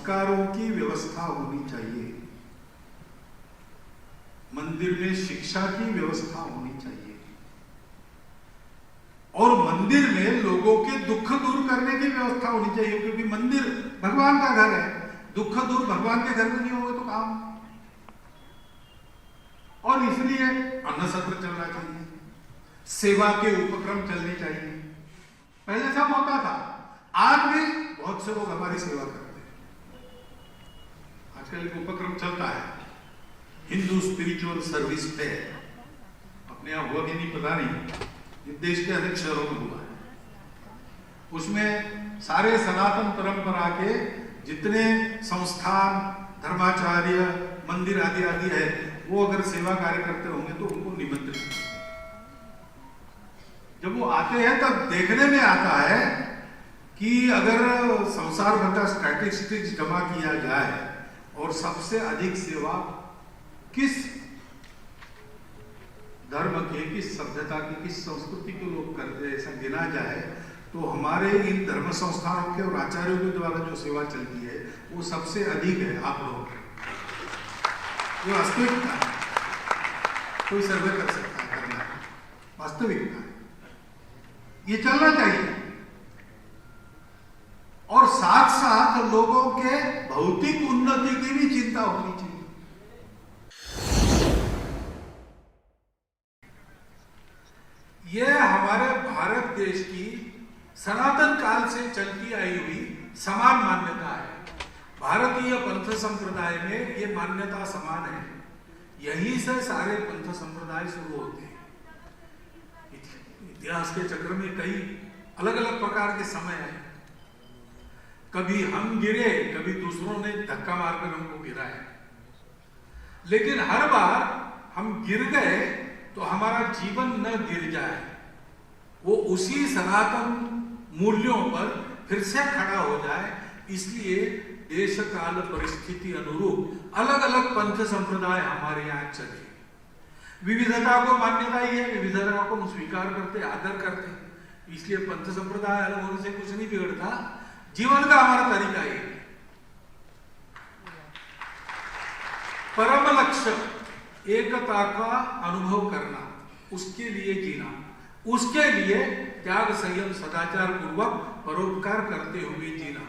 संस्कारों की व्यवस्था होनी चाहिए, मंदिर में शिक्षा की व्यवस्था होनी चाहिए, और मंदिर में लोगों के दुख दूर करने की व्यवस्था होनी चाहिए, क्योंकि मंदिर भगवान का घर है। दुख दूर भगवान के घर में नहीं होगा तो काम। और इसलिए अन्न सत्र चलना चाहिए, सेवा के उपक्रम चलने चाहिए। पहले सब होता था, आज भी बहुत से लोग हमारी सेवा करते हैं। आजकल एक उपक्रम चलता है, हिंदू स्पिरिचुअल सर्विस डे। अपने यहां हुआ कि नहीं पता नहीं, देश के अनेक शहरों में हुआ है। उसमें सारे सनातन परंपरा के जितने संस्थान, धर्माचार्य, मंदिर आदि आदि है, वो अगर सेवा कार्य करते होंगे तो उनको निमंत्रित। जब वो आते हैं तब देखने में आता है कि अगर संसार भर का स्टैटिस्टिक्स जमा किया जाए और सबसे अधिक सेवा किस धर्म के, किस सभ्यता के, किस संस्कृति के लोग करते हैं, ऐसा गिना जाए तो हमारे इन धर्म संस्थानों के और आचार्यों के द्वारा जो सेवा चलती है वो सबसे अधिक है। आप लोग ये वास्तविकता है, कोई सर्वे कर सकता है, करना है, वास्तविकता है, ये चलना चाहिए। और साथ साथ लोगों के भौतिक उन्नति की भी चिंता होनी चाहिए। यह हमारे भारत देश की सनातन काल से चलती आई हुई समान मान्यता है। भारतीय पंथ संप्रदाय में ये मान्यता समान है। यहीं से सारे पंथ संप्रदाय शुरू होते हैं। इतिहास के चक्र में कई अलग अलग प्रकार के समय आए। कभी हम गिरे, कभी दूसरों ने धक्का मारकर हमको गिराया, लेकिन हर बार हम गिर गए तो हमारा जीवन न गिर जाए, वो उसी सनातन मूल्यों पर फिर से खड़ा हो जाए। इसलिए देश काल परिस्थिति अनुरूप अलग अलग पंथ संप्रदाय हमारे यहाँ चले। विविधता को मान्यता ही है, विविधता को हम स्वीकार करते, आदर करते। इसलिए पंथ संप्रदाय अलग होने से कुछ नहीं बिगड़ता, जीवन का हमारा तरीका ही है। परम लक्ष्य एकता का अनुभव करना, उसके लिए जीना, उसके लिए त्याग, संयम, सदाचार पूर्वक परोपकार करते हुए जीना,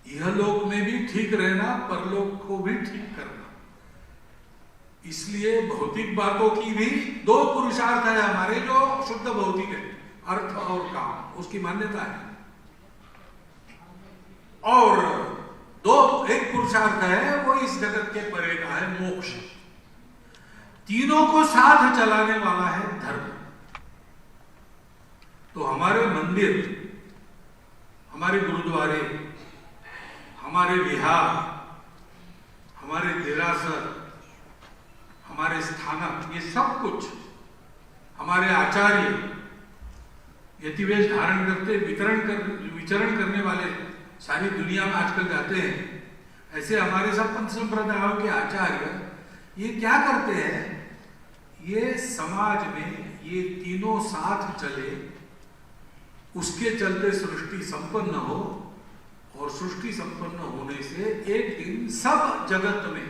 यह लोक में भी ठीक रहना, परलोक को भी ठीक करना। इसलिए भौतिक बातों की भी दो पुरुषार्थ है हमारे, जो शुद्ध भौतिक है, अर्थ और काम, उसकी मान्यता है। और एक पुरुषार्थ है वो इस जगत के परे का है, मोक्ष। तीनों को साथ चलाने वाला है धर्म। तो हमारे मंदिर, हमारे गुरुद्वारे, हमारे विहार, हमारे देरासर, हमारे स्थानक, ये सब कुछ, हमारे आचार्य यतिवेश धारण करते विचरण करने वाले सारी दुनिया में आजकल जाते हैं। ऐसे हमारे सब पंथ संप्रदायों के आचार्य ये क्या करते हैं, ये समाज में ये तीनों साथ चले, उसके चलते सृष्टि संपन्न हो, और सृष्टि संपन्न होने से एक दिन सब जगत में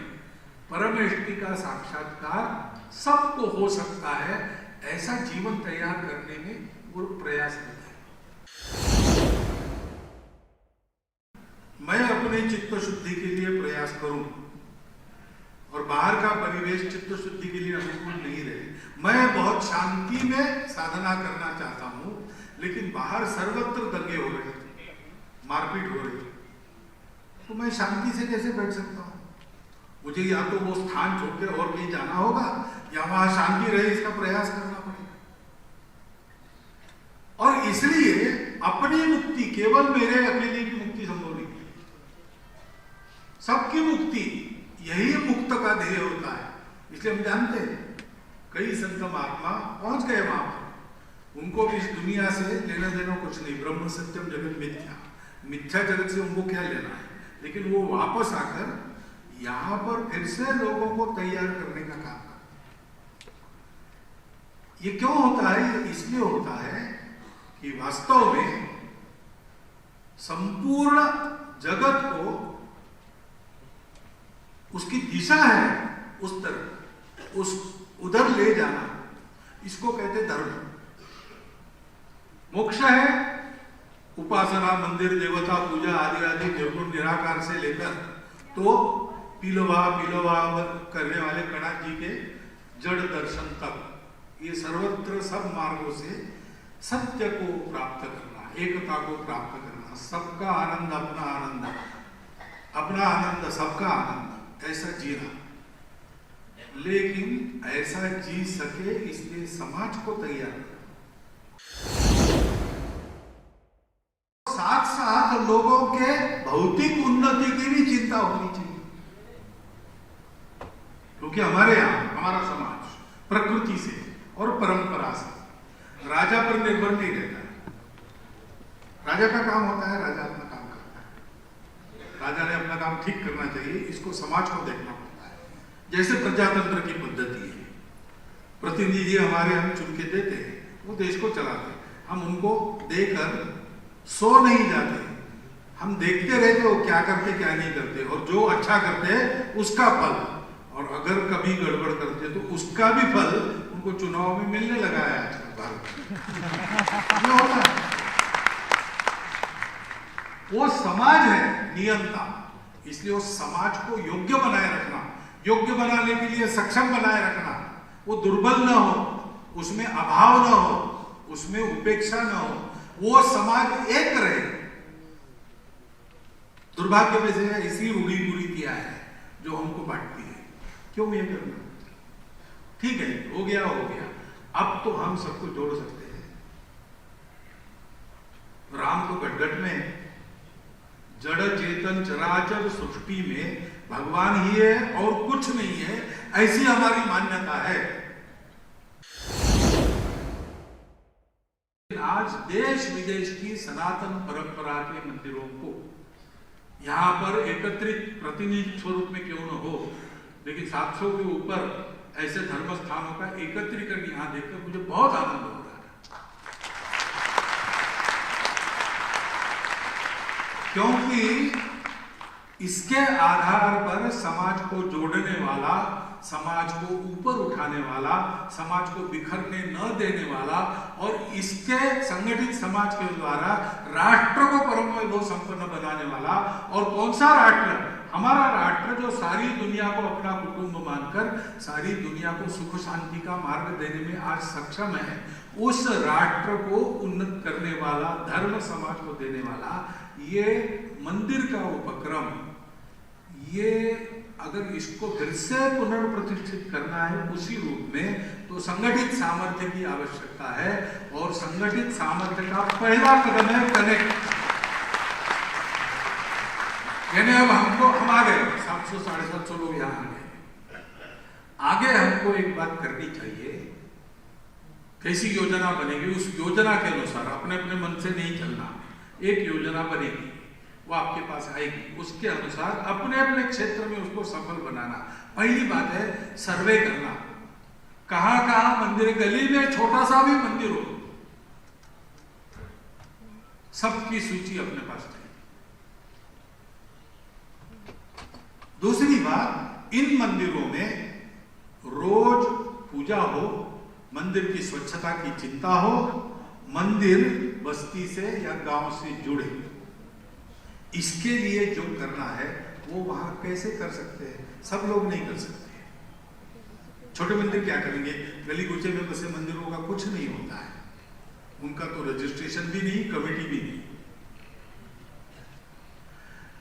परमेष्टि का साक्षात्कार सबको हो सकता है। ऐसा जीवन तैयार करने में वो प्रयास करते हैं। मैं अपने चित्त शुद्धि के लिए प्रयास करूं और बाहर का परिवेश चित्त शुद्धि के लिए अनुकूल नहीं रहे। मैं बहुत शांति में साधना करना चाहता हूं, लेकिन बाहर सर्वत्र दंगे हो रहे, मारपीट हो रही, तो मैं शांति से कैसे बैठ सकता हूं? मुझे या तो वो स्थान छोड़कर और कहीं जाना होगा, या वहां शांति रहे इसका प्रयास करना पड़ेगा। और इसलिए अपनी मुक्ति, केवल मेरे अकेले की मुक्ति संभव नहीं, सबकी मुक्ति, यही मुक्त का ध्येय होता है। इसलिए हम जानते हैं कई संत महात्मा पहुंच गए वहां पर, उनको भी इस दुनिया से लेना देना कुछ नहीं, ब्रह्म सत्यम जगत मिथ्या, मिथ्या जगत से उनको क्या लेना है। लेकिन वो वापस आकर यहां पर फिर से लोगों को तैयार करने का काम करते। ये क्यों होता है? इसलिए होता है कि वास्तव में संपूर्ण जगत को उसकी दिशा है उस तरफ, उस उधर ले जाना, इसको कहते धर्म। मोक्ष है उपासना, मंदिर, देवता पूजा आदि आदि निर्गुण निराकार से लेकर तो पिलवा करने वाले कणाद जी के जड़ दर्शन तक, ये सर्वत्र सब मार्गों से सत्य को प्राप्त करना, एकता को प्राप्त करना, सबका आनंद अपना आनंद, अपना आनंद सबका आनंद, ऐसा जीना। लेकिन ऐसा जी सके इसलिए समाज को तैयार करना, साथ साथ लोगों के भौतिक उन्नति की भी चिंता होनी चाहिए। क्योंकि हमारे यहाँ हमारा समाज प्रकृति से और परंपरा से राजा पर निर्भर नहीं रहता है। राजा का काम होता है, राजा अपना काम करता है, राजा ने अपना काम ठीक करना चाहिए, इसको समाज को देखना पड़ता है। जैसे प्रजातंत्र की पद्धति है, प्रतिनिधि हमारे हम चुन के देते हैं, वो देश को चलाते हैं, हम उनको देकर सो नहीं जाते, हम देखते रहते वो क्या करते क्या नहीं करते, और जो अच्छा करते हैं उसका फल, और अगर कभी गड़बड़ करते तो उसका भी फल उनको चुनाव में मिलने लगा है आजकल भारत में। वो समाज है नियंता, इसलिए उस समाज को योग्य बनाए रखना, योग्य बनाने के लिए सक्षम बनाए रखना, वो दुर्बल न हो, उसमें अभाव न हो, उसमें उपेक्षा न हो, वो समाज एक रहे। दुर्भाग्य से इसी रूढ़ी पूरी किया है जो हमको बांटती है। क्यों ये करना? ठीक है, हो गया, अब तो हम सबको जोड़ सकते हैं। राम तो गटगट में जड़ चेतन चराचर सृष्टि में भगवान ही है और कुछ नहीं है, ऐसी हमारी मान्यता है। आज देश विदेश की सनातन परंपरा के मंदिरों को यहां पर एकत्रित प्रतिनिधि स्वरूप में क्यों न हो, लेकिन 700 के ऊपर ऐसे धर्म स्थानों का एकत्रीकरण यहां देखकर मुझे बहुत आनंद हो रहा है। क्योंकि इसके आधार पर समाज को जोड़ने वाला, समाज को ऊपर उठाने वाला, समाज को बिखरने न देने वाला, और इसके संगठित समाज के द्वारा राष्ट्र को परम वैभव संपन्न बनाने वाला। और कौन सा राष्ट्र? हमारा राष्ट्र जो सारी दुनिया को अपना कुटुंब मानकर सारी दुनिया को सुख शांति का मार्ग देने में आज सक्षम है, उस राष्ट्र को उन्नत करने वाला, धर्म समाज को देने वाला ये मंदिर का उपक्रम, ये अगर इसको फिर से पुनर्प्रतिष्ठित करना है उसी रूप में, तो संगठित सामर्थ्य की आवश्यकता है। और संगठित सामर्थ्य का पहला कदम है कनेक्ट। यानी अब हमको, हम आ गए 700-750 लोग यहाँ आ गए, आगे हमको एक बात करनी चाहिए, कैसी योजना बनेगी उस योजना के अनुसार, अपने अपने मन से नहीं चलना। एक योजना बनेगी, वो आपके पास आएगी, उसके अनुसार अपने अपने क्षेत्र में उसको सफल बनाना। पहली बात है सर्वे करना, कहां कहां मंदिर, गली में छोटा सा भी मंदिर हो, सबकी सूची अपने पास चाहिए। दूसरी बात, इन मंदिरों में रोज पूजा हो, मंदिर की स्वच्छता की चिंता हो, मंदिर बस्ती से या गांव से जुड़े। इसके लिए जो करना है वो वहां कैसे कर सकते हैं? सब लोग नहीं कर सकते। छोटे मंदिर क्या करेंगे? गली कूचे में बसे मंदिरों का कुछ नहीं होता है, उनका तो रजिस्ट्रेशन भी नहीं, कमेटी भी नहीं।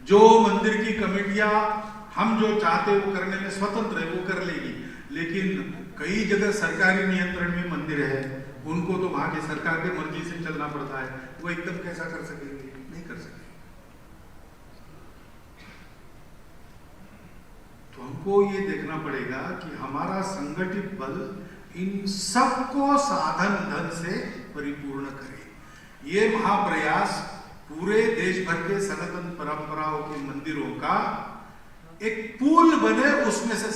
जो मंदिर की कमेटियां हम जो चाहते वो करने में स्वतंत्र है, वो कर लेगी। लेकिन कई जगह सरकारी नियंत्रण में मंदिर है, उनको तो वहां की सरकार के मर्जी से चलना पड़ता है, वो एकदम कैसा कर सकेंगे? नहीं कर सकेंगे। तो हमको ये देखना पड़ेगा कि हमारा संगठित बल इन सबको साधन धन से परिपूर्ण करे। ये महाप्रयास पूरे देश भर के सनातन परंपराओं के मंदिरों का एक पुल बने, उसमें से